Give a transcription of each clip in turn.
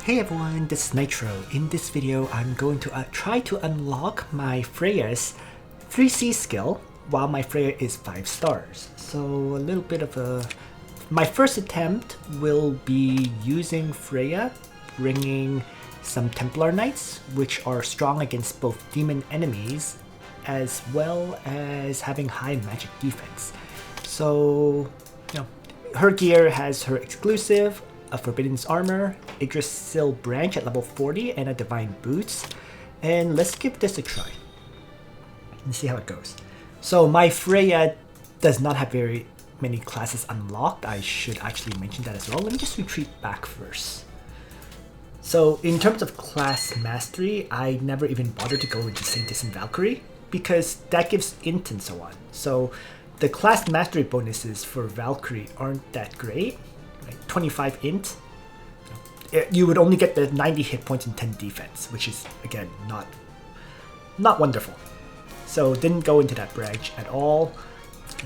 Hey everyone, this is Nitro. In this video, I'm going to try to unlock my Freya's 3C skill while my Freya is 5 stars. So a little bit of a... My first attempt will be using Freya, bringing some Templar Knights, which are strong against both demon enemies, as well as having high magic defense. So, you know, her gear has her exclusive, a Forbidden's Armor, Yggdrasil Branch at level 40, and a Divine Boots. And let's give this a try and see how it goes. So my Freya does not have very many classes unlocked. I should actually mention that as well. Let me just retreat back first. So in terms of class mastery, I never even bothered to go into Saintess and Valkyrie because that gives int and so on. So the class mastery bonuses for Valkyrie aren't that great. 25 int, you would only get the 90 hit points and 10 defense, which is again not wonderful. So didn't go into that branch at all.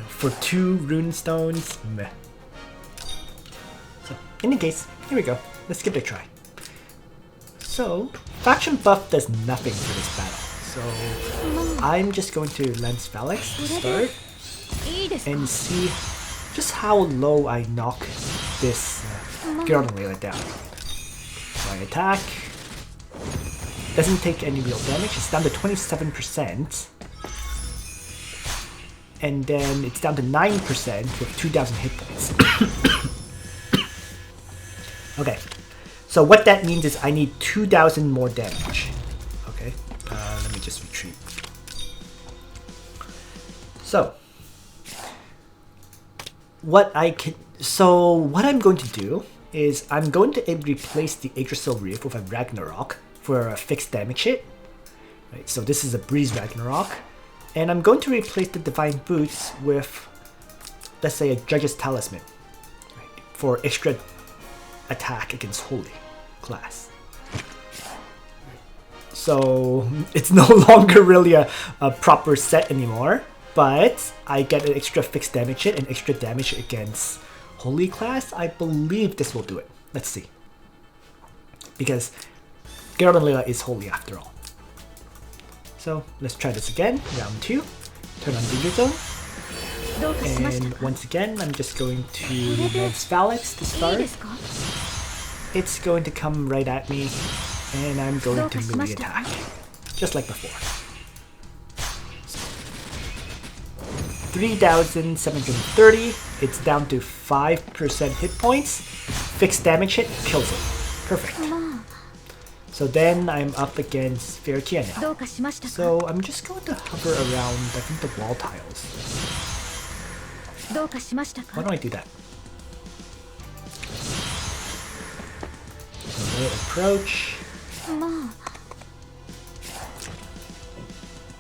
For 2 rune stones, meh. So in any case, here we go. Let's give it a try. So faction buff does nothing for this battle. So I'm just going to Lance Phalanx to start and see just how low I knock this Geralt Layla down. So I attack. Doesn't take any real damage. It's down to 27%. And then it's down to 9% with 2,000 hit points. Okay. So what that means is I need 2,000 more damage. Okay. Let me just retreat. So what I'm going to do is I'm going to replace the Yggdrasil Reef with a Ragnarok for a fixed damage hit. Right, so this is a Breeze Ragnarok. And I'm going to replace the Divine Boots with, let's say, a Judge's Talisman, right, for extra attack against Holy class. So it's no longer really a proper set anymore. But I get an extra fixed damage hit and extra damage against Holy class. I believe this will do it. Let's see. Because Geralt and Layla is Holy after all. So let's try this again. Round 2. Turn on Danger Zone. And once again, I'm just going to Lance Phalanx to start. It's going to come right at me. And I'm going to melee attack. Just like before. 3,730, it's down to 5% hit points. Fixed damage hit, kills it. Perfect. So then I'm up against Freya now. So I'm just going to hover around, I think, the wall tiles. Why don't I do that? So we'll approach.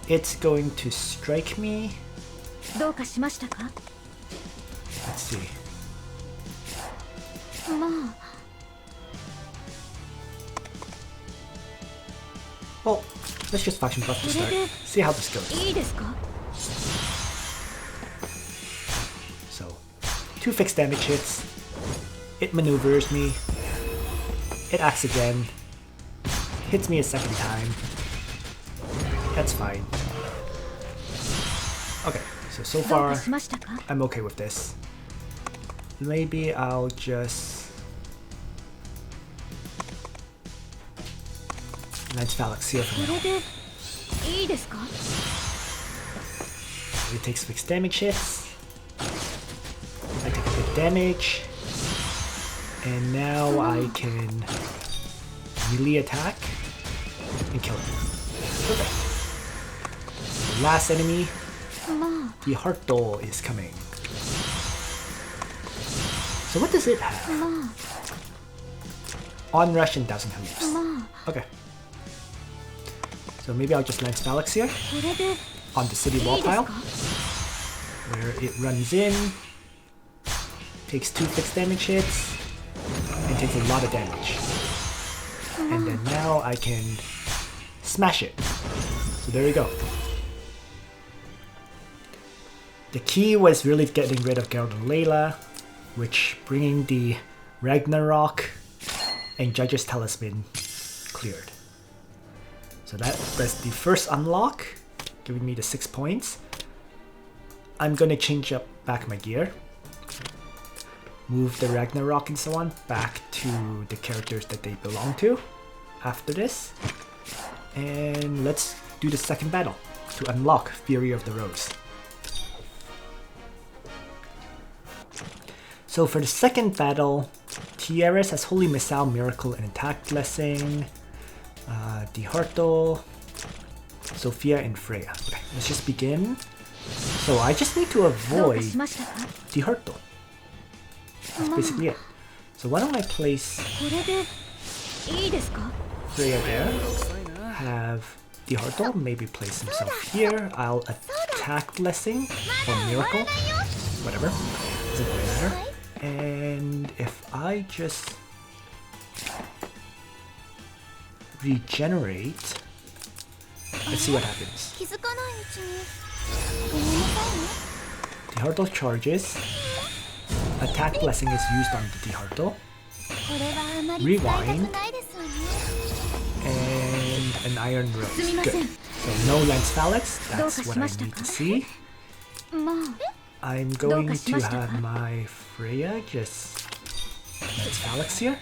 It's going to strike me. Let's see. Well, let's just faction buff to start. See how this goes. So, 2 fixed damage hits. It maneuvers me. It acts again. Hits me a second time. That's fine. Okay. So far, I'm okay with this. Maybe I'll just Lance Phalanx here for now. It takes fixed damage hits. I take a bit damage. And now I can melee attack and kill it. Okay. Last enemy. Dieharte is coming. So what does it have? Onrush and 1,000 hooves. Okay. So maybe I'll just Lance Phalanx here on the city wall tile, where it runs in, takes 2 fixed damage hits, and takes a lot of damage. And then now I can smash it. So there we go. The key was really getting rid of Geralt and Layla, which bringing the Ragnarok and Judge's Talisman cleared. So that's the first unlock, giving me the 6 points. I'm gonna change up back my gear. Move the Ragnarok and so on back to the characters that they belong to after this. And let's do the second battle to unlock Fury of the Rose. So for the second battle, Tiaris has Holy Missile, Miracle, and Attack Blessing. Dieharte, Sophia, and Freya. Okay, let's just begin. So I just need to avoid Dieharte. That's basically it. So why don't I place Freya there, have Dieharte maybe place himself here. I'll attack Blessing or Miracle, whatever, doesn't really matter. And if I just regenerate, let's see what happens. Dieharte charges. Attack Blessing is used on the Dieharte. Rewind. And an Iron Rose. Good. So no Lance Phalanx. That's what I need to see. I'm going to have my Freya just Lance Phalanx here.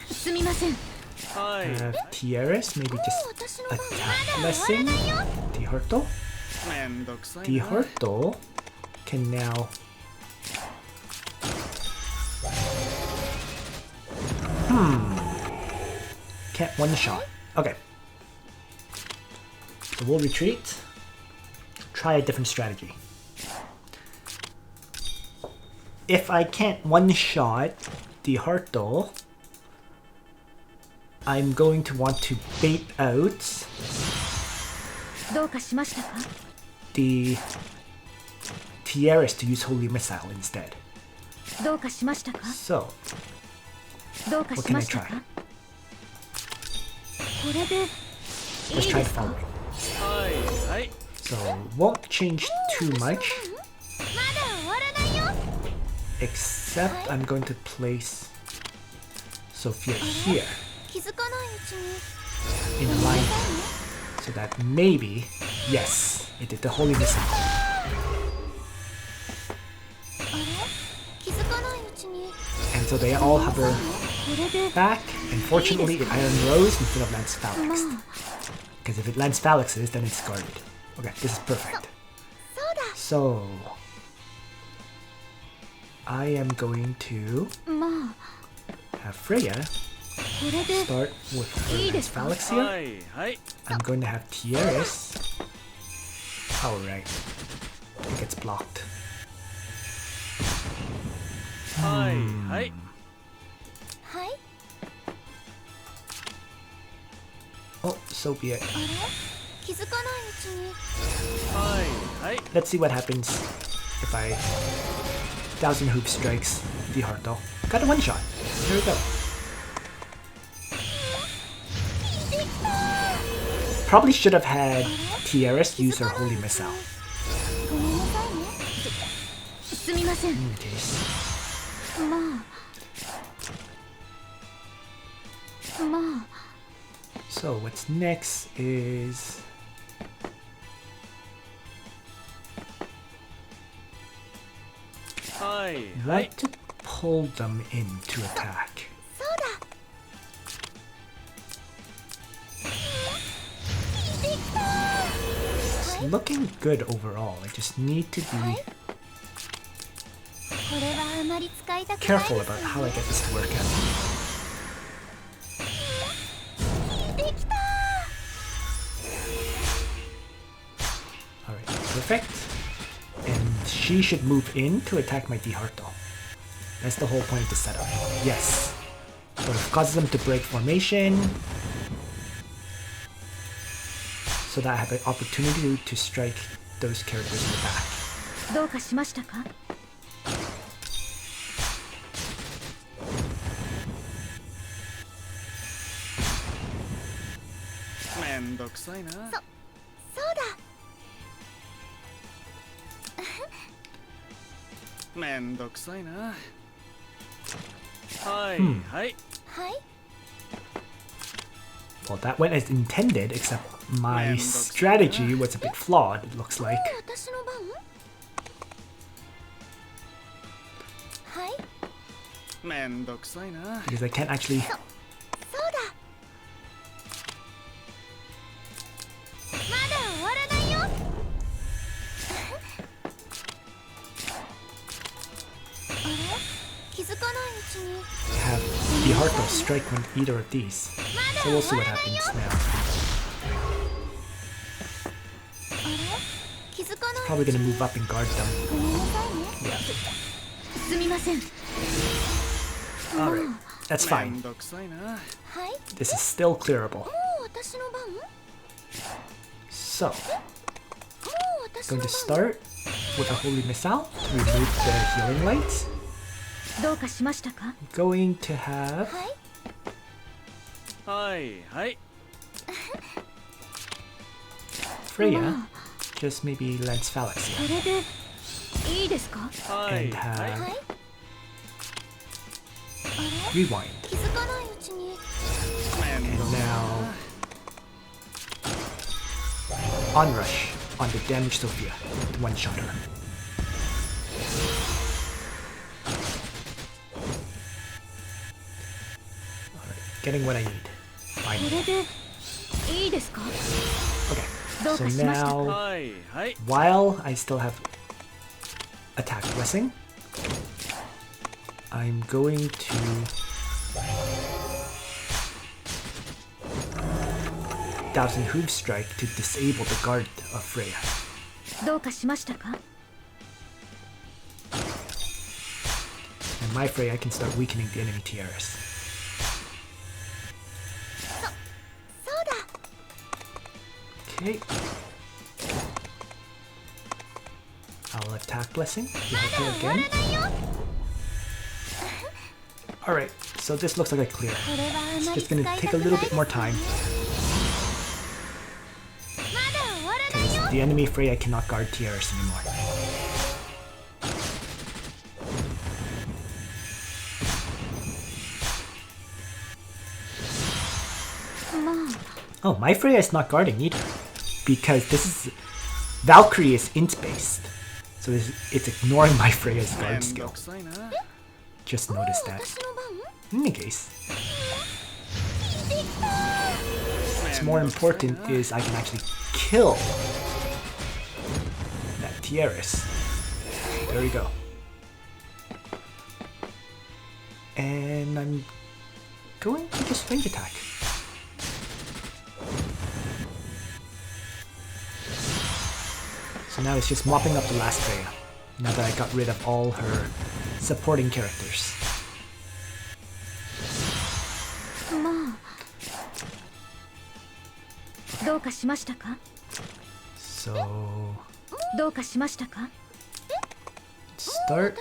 Have Tiaris maybe just attack Blessing. Dieharte. Dieharte can now can't one shot. Okay. So we'll retreat. Try a different strategy. If I can't one shot Dieharte, I'm going to want to bait out the Tiaris to use Holy Missile instead. So, what can I try? Let's try the following. So, won't change too much. Except I'm going to place Sophia here in line so that maybe, yes, it did the Holy Missile. And so they all hover back, and fortunately it Iron Rose instead of Lance Phalanx. Because if it Lance Phalanxes, then it's guarded. Okay, this is perfect. So I am going to have Freya start with her Lance Phalanx here. I'm going to have Tiaris. Oh right, it gets blocked. Oh, so be it. Let's see what happens if I 1000 Hoop Strikes Dieharte. Got a one shot. There we go. Probably should have had Tiaris use her Holy Missile. In case. So what's next is what to pull them in to attack. It's looking good overall. I just need to be careful about how I get this to work out. Alright, perfect. And she should move in to attack my Dieharte. That's the whole point of the setup. Yes. So it causes them to break formation, so that I have an opportunity to strike those characters in the back. Well, that went as intended, except my strategy was a bit flawed, it looks like. Because I can't actually... have Dieharte strike when either of these. So we'll see what happens now. Probably gonna move up and guard them. Yeah. Alright, that's fine. This is still clearable. So, going to start with a Holy Missile to remove the healing lights. Going to have Freya, just maybe Lance Phalanx here. And have Rewind. And now Onrush on the damaged Sophia to one-shot her. Alright, getting what I need. Finally. Okay, so now, while I still have Attack Blessing, I'm going to Thousand Hoof Strike to disable the guard of Freya. And my Freya can start weakening the enemy tiaras. Okay. I'll attack Blessing. Dieharte again. Alright, so this looks like a clear. It's just gonna take a little bit more time. Because the enemy Freya cannot guard tiaras anymore. Oh, my Freya is not guarding either. Because this is... Valkyrie is int based. So it's ignoring my Freya's guard skill. Just noticed that. In any case, what's more important is I can actually kill that tiaras. There we go. And I'm going to just range attack. So now it's just mopping up the last Freya, now that I got rid of all her supporting characters. So... start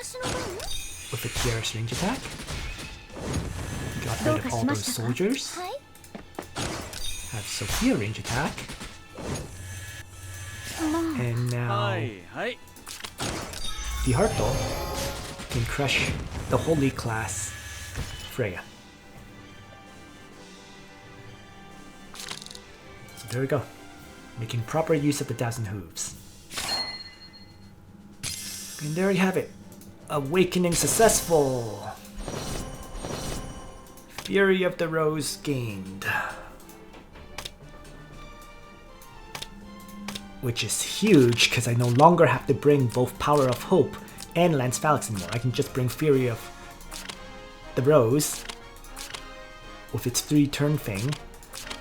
with the tiaras range attack. Got rid of all those soldiers. Have Sophia range attack. And now Dieharte can crush the holy class Freya. So there we go. Making proper use of the Thousand Hooves. And there you have it. Awakening successful. Fury of the Rose gained. Which is huge, because I no longer have to bring both Power of Hope and Lance Phalanx anymore. I can just bring Fury of the Rose with its 3-turn thing,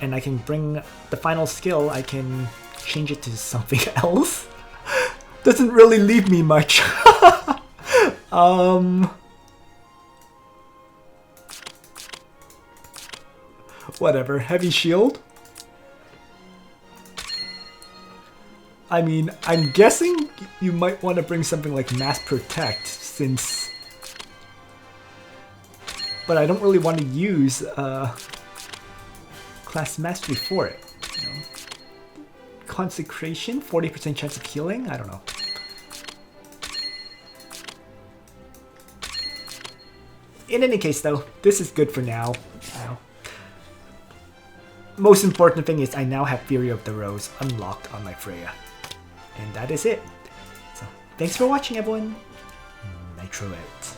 and I can bring the final skill, I can change it to something else. Doesn't really leave me much. Whatever, Heavy Shield? I mean, I'm guessing you might want to bring something like Mass Protect, since... But I don't really want to use Class Mastery for it, you know? Consecration, 40% chance of healing? I don't know. In any case though, this is good for now, you know? most important thing is I now have Fury of the Rose unlocked on my Freya. And that is it. So thanks for watching, everyone. Nitro out.